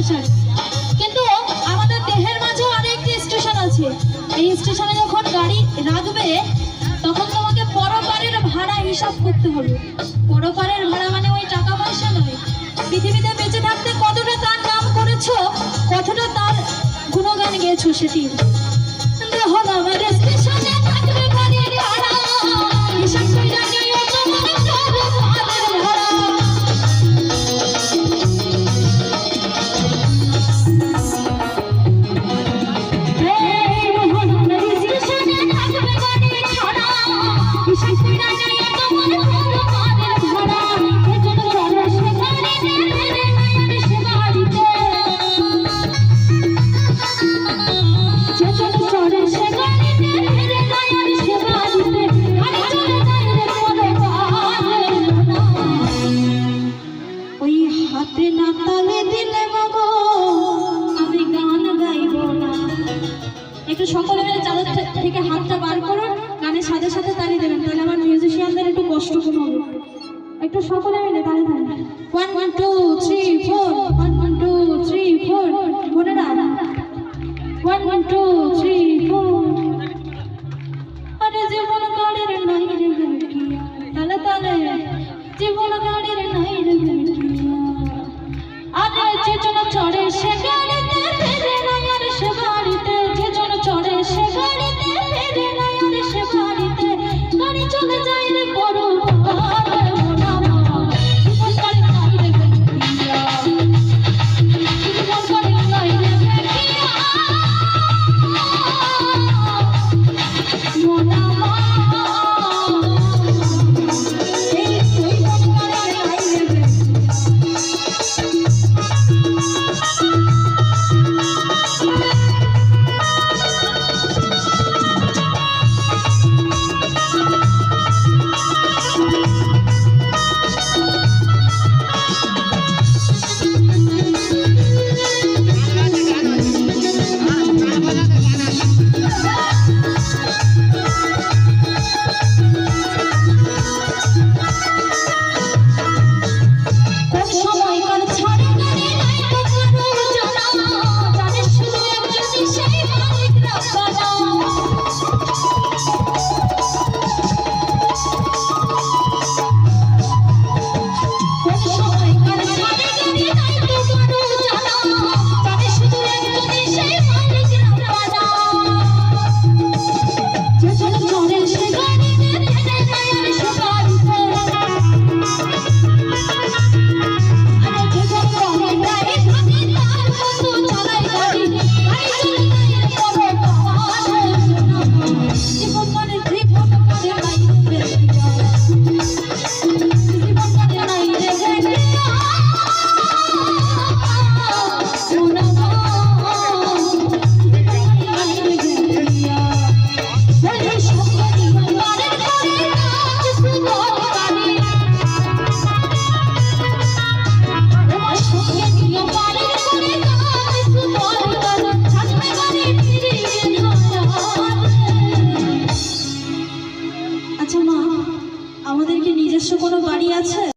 Station, কিন্তু আমাদের দেহের মাঝেও আরেকটি স্টেশন আছে। এই স্টেশনে যখন গাড়ি রাখবে তখন তোমাকে পরপারের ভাড়া হিসাব করতে হবে। পরপারের ভাড়া মানে ওই টাকা পয়সা নয়, পৃথিবীতে বেঁচে থাকতে কতটা তার নাম করেছো, কতটা তার গুণগান গেছো সেটি। দেখো আমাদের স্টেশনে থাকবে গাড়ির ভাড়া, হিসাব কইরা নিও তোমার পরপারের ভাড়া। একটু সকলে মিলে চাদর থেকে হাতটা বার করুন, গানের সাথে সাথে তালি দেবেন, তাহলে আমার মিউজিশিয়ানদের একটু কষ্ট কম হবে। একটু সকলে মিলে তালি দেবেন। 1 2